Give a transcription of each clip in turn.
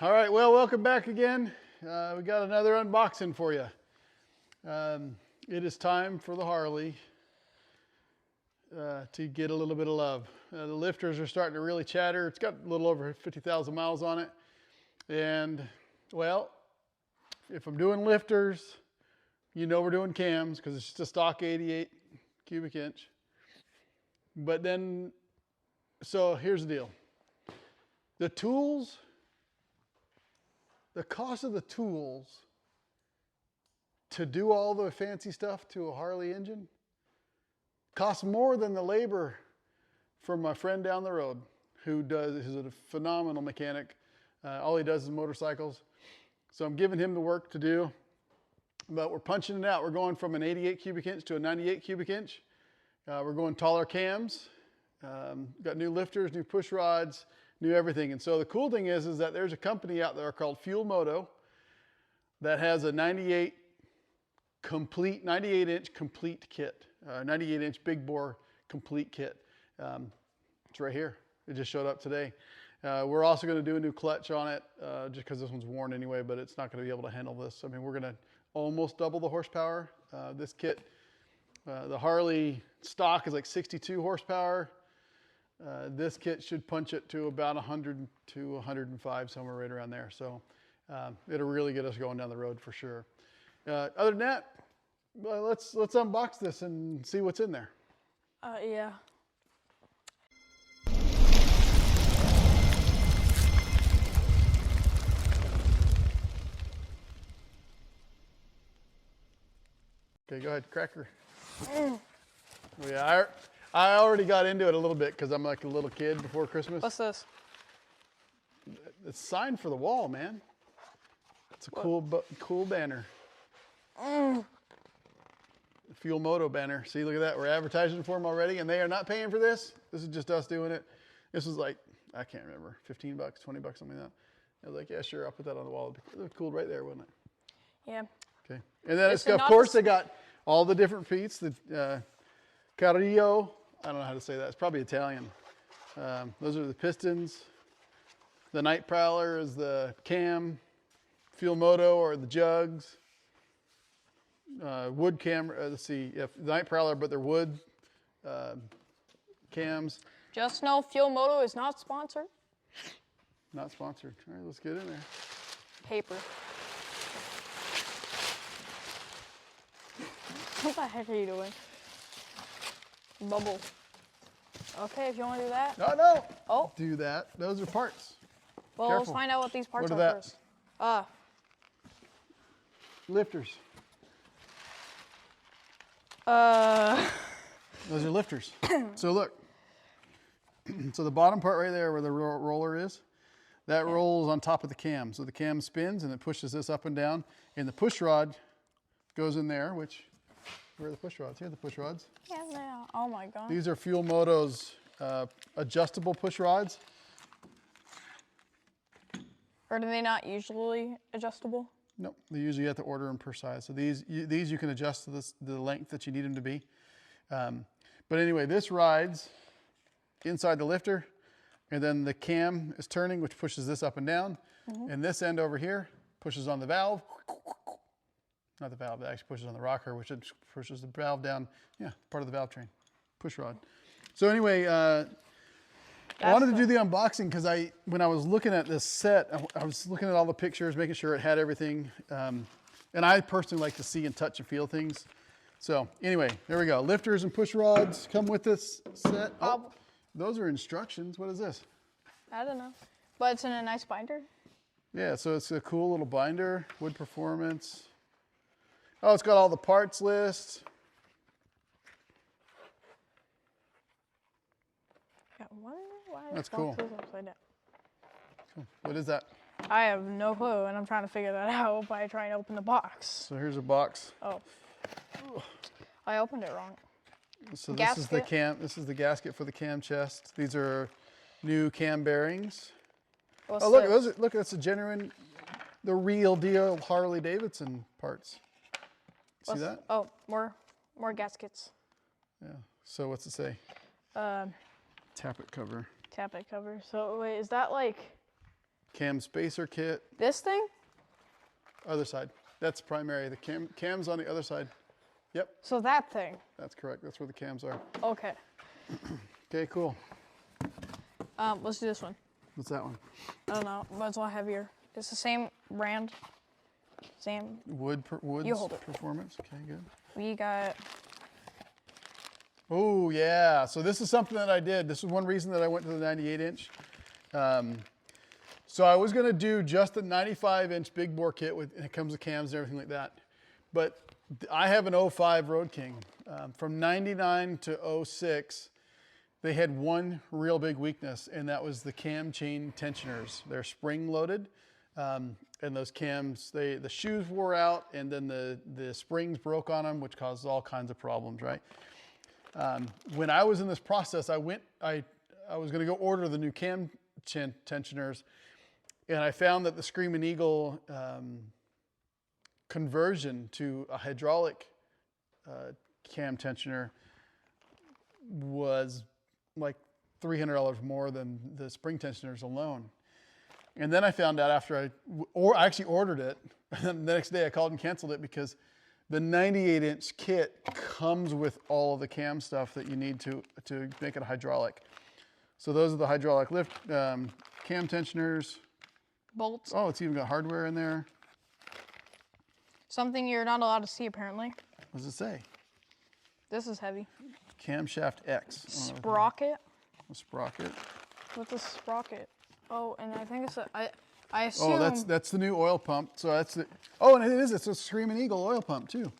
All right, well, welcome back again. We got another unboxing for you. It is time for the Harley to get a little bit of love. The lifters are starting to really chatter. It's got a little over 50,000 miles on it. And, well, if I'm doing lifters, you know we're doing cams because it's just a stock 88 cubic inch. But then, so here's the deal. The tools, the cost of the tools to do all the fancy stuff to a Harley engine costs more than the labor from my friend down the road who's a phenomenal mechanic. All he does is motorcycles. So I'm giving him the work to do, but we're punching it out. We're going from an 88 cubic inch to a 98 cubic inch. We're going taller cams, got new lifters, new push rods, new everything. And so the cool thing is that there's a company out there called Fuel Moto that has a 98 inch complete kit, 98 inch big bore complete kit. It's right here. It just showed up today. We're also going to do a new clutch on it, just because this one's worn anyway, but it's not going to be able to handle this. I mean, we're going to almost double the horsepower. This kit, the Harley stock is like 62 horsepower. This kit should punch it to about 100 to 105, somewhere right around there. So it'll really get us going down the road for sure. Other than that, well, let's unbox this and see what's in there. Yeah. Okay, go ahead, cracker. Yeah, I already got into it a little bit because I'm like a little kid before Christmas. What's this? It's signed for the wall, man. It's a cool banner. Fuel Moto banner. See, look at that. We're advertising for them already, and they are not paying for this. This is just us doing it. This was like, I can't remember, 15 bucks, 20 bucks, something like that. I was like, yeah, sure, I'll put that on the wall. It looked cool right there, wouldn't it? Yeah. Okay. And then, of course, they got all the different feet. The Carrillo. I don't know how to say that. It's probably Italian. Those are the pistons. The Night Prowler is the cam. Fuel Moto or the jugs. Wood camera. Let's see. Yeah, the Night Prowler, but they're wood cams. Just know Fuel Moto is not sponsored. Not sponsored. All right, let's get in there. Paper. What the heck are you doing? Bubble. Okay, if you want to do that. No, no. Oh. Do that. Those are parts. Well, Careful. let's find out what these parts What are that? first. Lifters. Those are lifters. So look. So the bottom part right there where the roller is, that rolls on top of the cam. So the cam spins and it pushes this up and down. And the push rod goes in there, which, where are the push rods? Here are the push rods. Yeah, yeah. Oh my God. These are Fuel Moto's adjustable push rods. Or do they not usually adjustable? No, they usually have to order them per size. So these you can adjust to the length that you need them to be. But anyway, this rides inside the lifter, and then the cam is turning, which pushes this up and down. And this end over here pushes on the valve. Not the valve, it actually pushes on the rocker, which pushes the valve down. Yeah, part of the valve train, push rod. So anyway, I wanted to do the unboxing because when I was looking at this set, I was looking at all the pictures, making sure it had everything. And I personally like to see and touch and feel things. So anyway, there we go. Lifters and push rods come with this set. Oh, those are instructions. What is this? I don't know. But it's in a nice binder. Yeah, so it's a cool little binder, wood performance. Oh, it's got all the parts list. Got one in there? Why That's cool. Upside down? Cool. What is that? I have no clue, and I'm trying to figure that out by trying to open the box. So here's a box. Oh. I opened it wrong. So this is the cam. This is the gasket for the cam chest. These are new cam bearings. What's oh, look! this? Look, that's a genuine, the real deal Harley Davidson parts. See that? Oh, more gaskets. Yeah. So what's it say? Tappet cover. Tappet cover. So wait, is that like Cam spacer kit. This thing? Other side. That's primary. The cam's on the other side. Yep, So that thing. that's correct. That's where the cams are. Okay. Okay, cool. Let's do this one. What's that one? I don't know, but it's a lot heavier. It's the same brand. Same. Woods You hold it. Performance. Okay, good. We got. Oh, yeah. So this is something that I did. This is one reason that I went to the 98 inch. So I was going to do just the 95 inch big bore kit and it comes with cams and everything like that. But I have an 05 Road King. From 99 to 06, they had one real big weakness, and that was the cam chain tensioners. They're spring loaded, and those cams, the shoes wore out, and then the springs broke on them, which causes all kinds of problems, right? When I was in this process, I was going to go order the new cam tensioners, and I found that the Screaming Eagle conversion to a hydraulic cam tensioner was like $300 more than the spring tensioners alone. And then I found out after I actually ordered it, and then the next day I called and canceled it because the 98 inch kit comes with all of the cam stuff that you need to make it a hydraulic. So those are the hydraulic lift cam tensioners. Bolts. Oh, it's even got hardware in there. Something you're not allowed to see, apparently. What does it say? This is heavy. Camshaft X. Sprocket. A sprocket. What's a sprocket? Oh, and I think it's I assume. Oh, that's the new oil pump. So that's the. Oh, and it is. It's a Screaming Eagle oil pump too.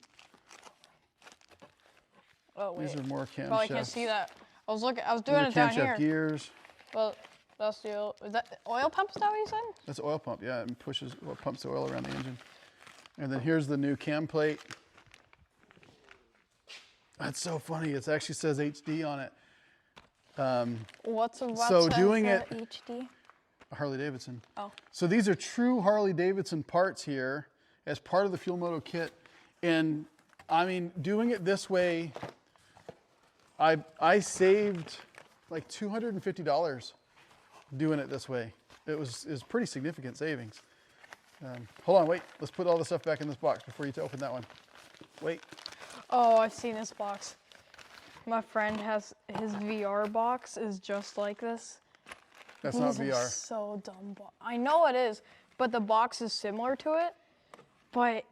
Oh wait. These are more camshafts. Probably can't see that. I was doing it down here. Camshaft gears. Well, that's the is that oil pump? Is that what you said? That's oil pump. Yeah, it pumps the oil around the engine. And then here's the new cam plate. That's so funny. It actually says HD on it. What's doing it HD? Harley Davidson. Oh. So these are true Harley Davidson parts here as part of the Fuel Moto kit. And I mean, doing it this way, I saved like $250 doing it this way. It was pretty significant savings. Hold on, wait. Let's put all the stuff back in this box before you open that one. Wait. Oh, I've seen this box. My friend has his VR box is just like this. That's not These are VR. so dumb. I know it is, but the box is similar to it. But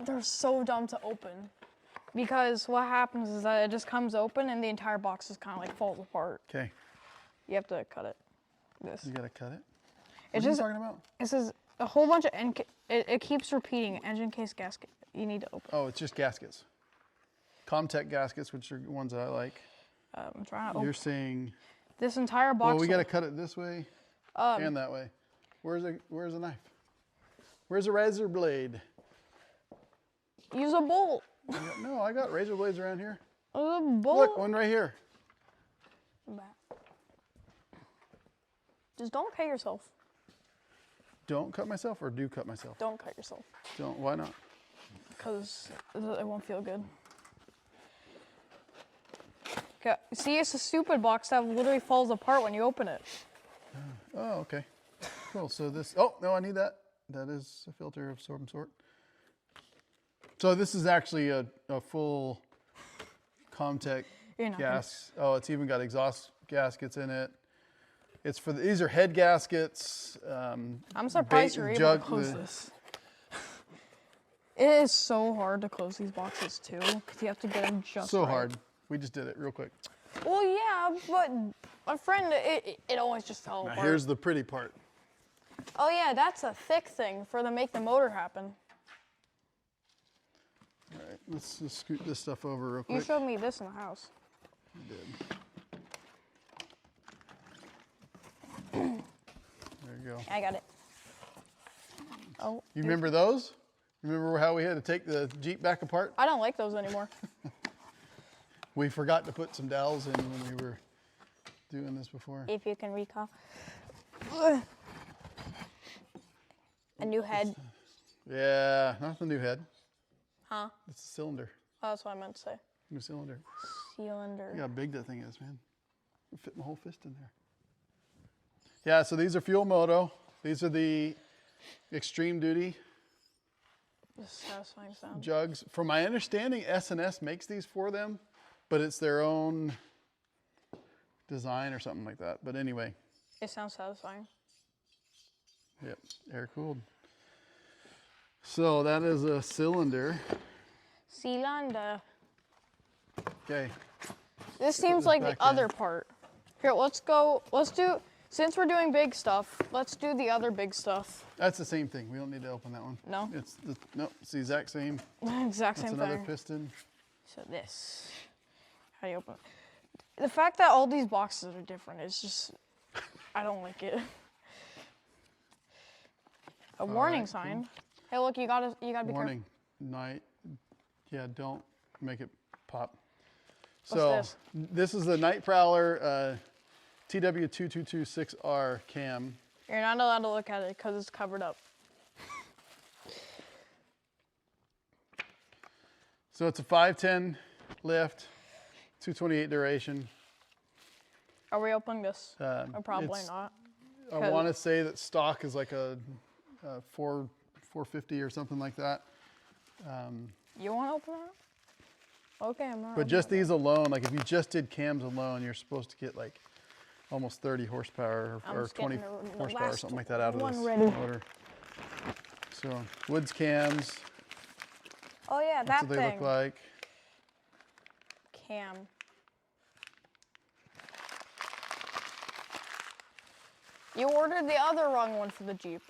they're so dumb to open because what happens is that it just comes open and the entire box just kind of like falls apart. Okay. You have to cut it. This. You gotta cut it. It's What are you just talking about? it says a whole bunch of it keeps repeating engine case gasket. You need to open. Oh, it's just gaskets. Comtech gaskets, which are ones that I like. I'm trying to open You're saying, this entire box. well, we gotta cut it this way and that way. Where's the knife? Where's the razor blade? Use a bolt. No, I got razor blades around here. Use a bolt. Look, one right here. Just don't cut yourself. Don't cut myself or do cut myself? Don't cut yourself. Don't, why not? Because it won't feel good. Okay. See, it's a stupid box that literally falls apart when you open it. Oh, okay. Cool, so this, oh, no, I need that. That is a filter of some sort. So this is actually a full Comtech gas. Oh, it's even got exhaust gaskets in it. It's for these are head gaskets. I'm surprised you're able to close this. It is so hard to close these boxes too, because you have to get them just so right. hard. We just did it real quick. Well, yeah, but my friend, it always just fell Now apart. here's the pretty part. Oh yeah, that's a thick thing for to make the motor happen. All right, let's just scoot this stuff over real quick. You showed me this in the house. I did. There you go. I got it. Oh. You remember those? Remember how we had to take the Jeep back apart? I don't like those anymore. We forgot to put some dowels in when we were doing this before. If you can recall. A new head. Yeah, not the new head. Huh? It's the cylinder. Oh, that's what I meant to say. New cylinder. Cylinder. Look how big that thing is, man. It'll fit my whole fist in there. Yeah, so these are Fuel Moto. These are the extreme duty This satisfying sound. jugs. From my understanding, S&S makes these for them, but it's their own design or something like that. But anyway. It sounds satisfying. Yep, air cooled. So that is a cylinder. Cylinder. Okay. This seems this like the back other in. part. Here, let's do, since we're doing big stuff, let's do the other big stuff. That's the same thing. We don't need to open that one. No? No, it's the exact same. Exact That's same another thing. piston. So this, how do you open it? The fact that all these boxes are different is just, I don't like it. A warning right, sign. Hey, look, you gotta be careful. Warning, night. Yeah, don't make it pop. What's So this? this is the Night Prowler TW2226R cam. You're not allowed to look at it because it's covered up. So it's a 510 lift, 228 duration. Are we opening this? Or probably it's- not. I want to say that stock is like a 450 or something like that. You want to open it? Okay, I'm not. But just these alone, like if you just did cams alone, you're supposed to get like almost 30 horsepower I'm or just 20 getting the horsepower or last something like that out of one this ready. motor. So Woods cams, Oh yeah, that's that what they thing. look like. Cam. You ordered the other wrong one for the Jeep.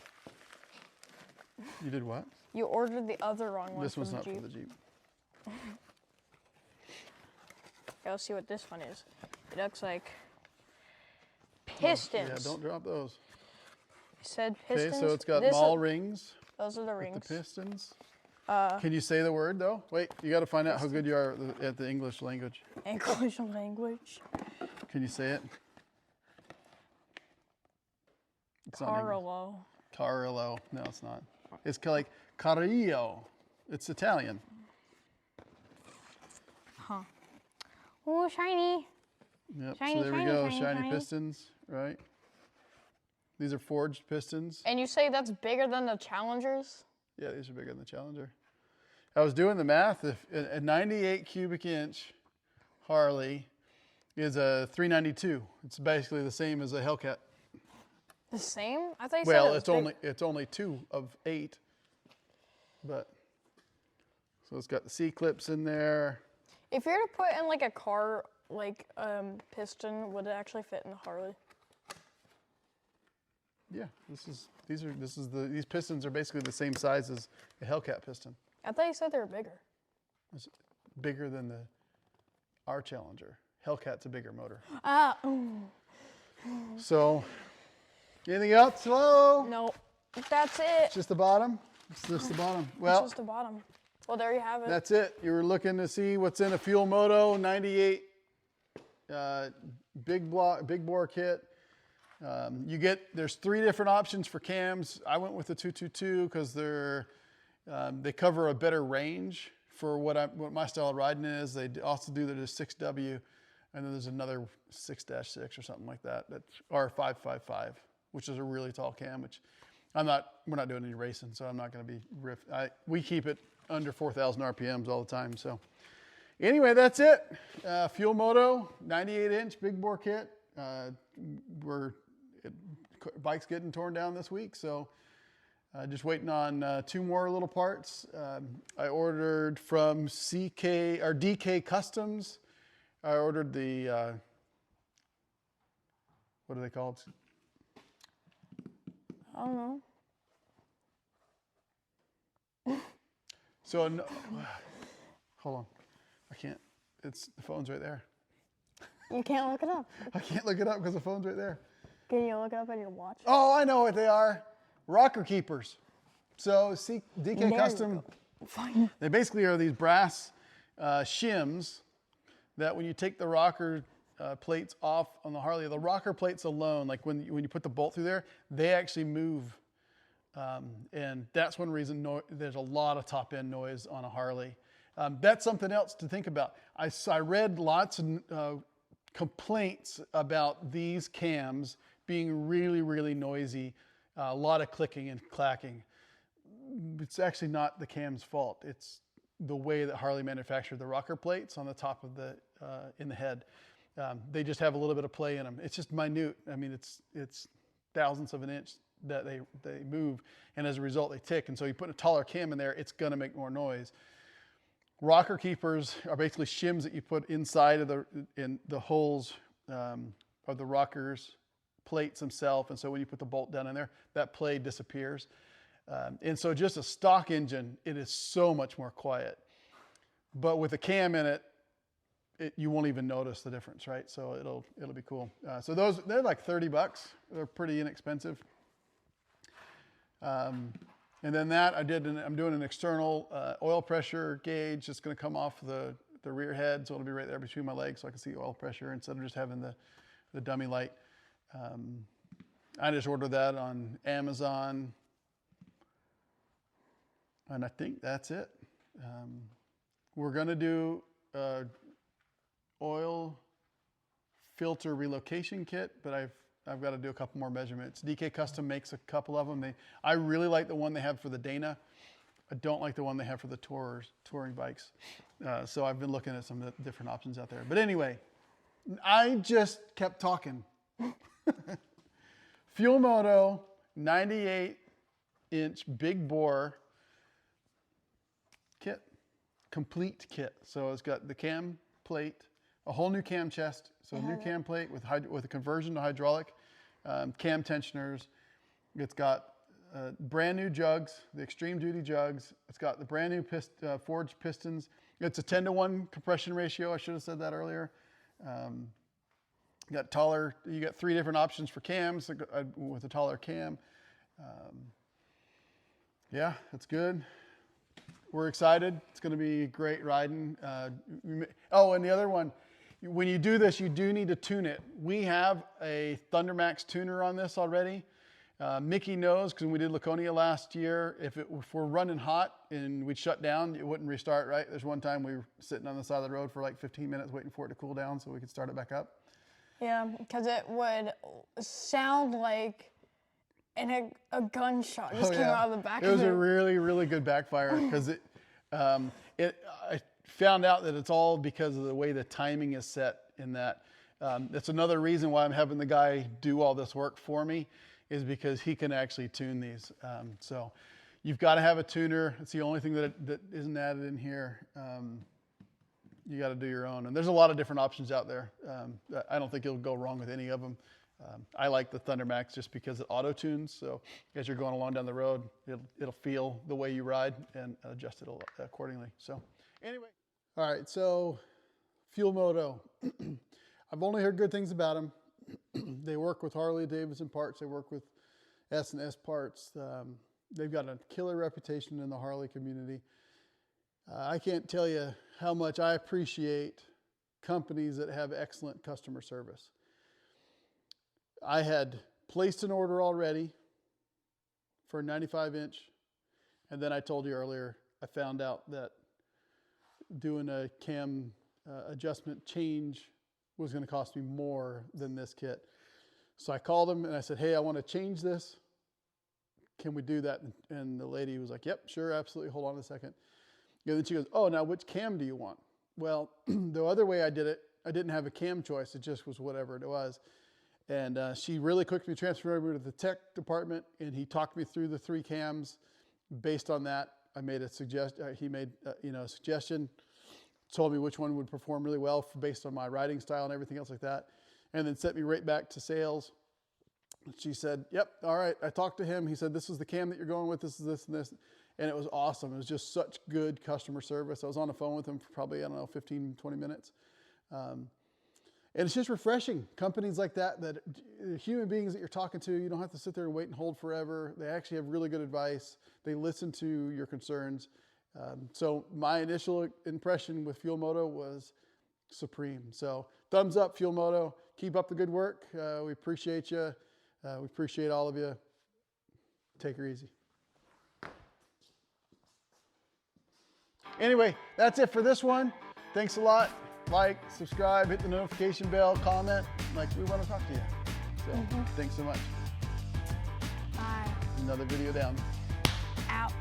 You did what? You ordered the other wrong one This for one's the not Jeep. for the Jeep. Okay, let's see what this one is. It looks like pistons. Yeah, don't drop those. It said Okay, pistons. so it's got This ball is- rings Those are the with rings. the pistons. Can you say the word though? Wait, you got to find out how good you are at the English language. English language. Can you say it? It's not English. Carlo. Carlo. No, it's not. It's like Carillo. It's Italian. Huh. Oh, shiny. Yep. Shiny, so there we shiny, go. shiny, Shiny shiny. pistons, right? These are forged pistons. And you say that's bigger than the Challengers? Yeah, these are bigger than the Challenger. I was doing the math. If a 98 cubic inch Harley is a 392. It's basically the same as a Hellcat. The same? I thought you said Well, it was it's only 2 of 8. But so it's got the C clips in there. If you were to put in like a car, like piston, would it actually fit in the Harley? Yeah, these pistons are basically the same size as a Hellcat piston. I thought you said they were bigger. It's bigger than our Challenger. Hellcat's a bigger motor. Ah, So, anything else? Hello? no, that's it. Just the bottom? It's just the bottom. Well, It's just the bottom. Well, there you have it. that's it. You were looking to see what's in a Fuel Moto 98 big bore kit. There's 3 different options for cams. I went with the 222 because they cover a better range for what my style of riding is. They also do the 6W, and then there's another 6-6 or something like that. That's R555, which is a really tall cam. Which we're not doing any racing, so I'm not going to be we keep it under 4,000 RPMs all the time. So anyway, that's it. Fuel Moto 98-inch big bore kit. Bike's getting torn down this week, so just waiting on 2 more little parts. I ordered from DK Customs. I ordered the what are they called? I don't know. So no, hold on, I can't. The phone's right there. You can't look it up. I can't look it up because the phone's right there. Can you look it up on your watch? Oh, I know what they are. Rocker keepers. So DK There you Custom, go. Fine. they basically are these brass shims that when you take the rocker plates off on the Harley, the rocker plates alone, like when you put the bolt through there, they actually move. And that's one reason there's a lot of top end noise on a Harley. That's something else to think about. I read lots of complaints about these cams being really, really noisy A lot of clicking and clacking. It's actually not the cam's fault. It's the way that Harley manufactured the rocker plates on the top of the, in the head. They just have a little bit of play in them. It's just minute. I mean, it's thousandths of an inch that they move, and as a result they tick. And so you put a taller cam in there, it's gonna make more noise. Rocker keepers are basically shims that you put inside of the holes of the rockers plates themselves. And so when you put the bolt down in there, that play disappears. And so just a stock engine, it is so much more quiet. But with a cam in it, you won't even notice the difference, right? So it'll be cool. So they're like $30. They're pretty inexpensive. And then that I'm doing an external oil pressure gauge. It's going to come off the rear head, so it'll be right there between my legs, so I can see oil pressure instead of just having the dummy light. I just ordered that on Amazon, and I think that's it. We're going to do oil filter relocation kit, but I've got to do a couple more measurements. DK Custom makes a couple of them. I really like the one they have for the Dana. I don't like the one they have for the touring bikes. So I've been looking at some of the different options out there. But anyway, I just kept talking. Fuel Moto 98-inch big bore kit, complete kit. So it's got the cam plate, a whole new cam chest, so a new cam plate with a conversion to hydraulic, cam tensioners. It's got brand new jugs, the extreme duty jugs. It's got the brand new forged pistons. It's a 10-to-1 compression ratio. I should have said that earlier. You got 3 different options for cams with a taller cam. Yeah, it's good. We're excited. It's going to be great riding. Oh, and the other one, when you do this, you do need to tune it. We have a Thundermax tuner on this already. Mickey knows, because when we did Laconia last year, if we're running hot and we'd shut down, it wouldn't restart, right? There's one time we were sitting on the side of the road for like 15 minutes waiting for it to cool down so we could start it back up. Yeah, because it would sound like a gunshot just came out of the back of it. It was a really, really good backfire because I found out that it's all because of the way the timing is set in that. That's another reason why I'm having the guy do all this work for me, is because he can actually tune these. So you've got to have a tuner. It's the only thing that isn't added in here. You got to do your own. And there's a lot of different options out there. I don't think you'll go wrong with any of them. I like the Thundermax just because it auto tunes. So as you're going along down the road, it'll feel the way you ride and adjust it accordingly. So anyway, all right. So Fuel Moto, I've only heard good things about them. They work with Harley Davidson parts. They work with S&S parts. They've got a killer reputation in the Harley community. I can't tell you how much I appreciate companies that have excellent customer service. I had placed an order already for a 95-inch, and then I told you earlier, I found out that doing a cam adjustment change was going to cost me more than this kit. So I called them and I said, hey, I want to change this. Can we do that? And the lady was like, yep, sure, absolutely. Hold on a second. And then she goes, oh, now which cam do you want? Well, the other way I did it, I didn't have a cam choice. It just was whatever it was. And she really quickly transferred me to the tech department, and he talked me through the 3 cams. Based on that, I made a suggestion. He made a suggestion, told me which one would perform really well based on my riding style and everything else like that, and then sent me right back to sales. She said, yep, all right. I talked to him. He said, this is the cam that you're going with. This is this and this. And it was awesome. It was just such good customer service. I was on the phone with him for probably, 15, 20 minutes. And it's just refreshing. Companies like that human beings that you're talking to, you don't have to sit there and wait and hold forever. They actually have really good advice. They listen to your concerns. So my initial impression with Fuel Moto was supreme. So thumbs up, Fuel Moto. Keep up the good work. We appreciate you. We appreciate all of you. Take her easy. Anyway, that's it for this one. Thanks a lot. Like, subscribe, hit the notification bell, comment. We want to talk to you. So thanks so much. Bye. Another video down. Out.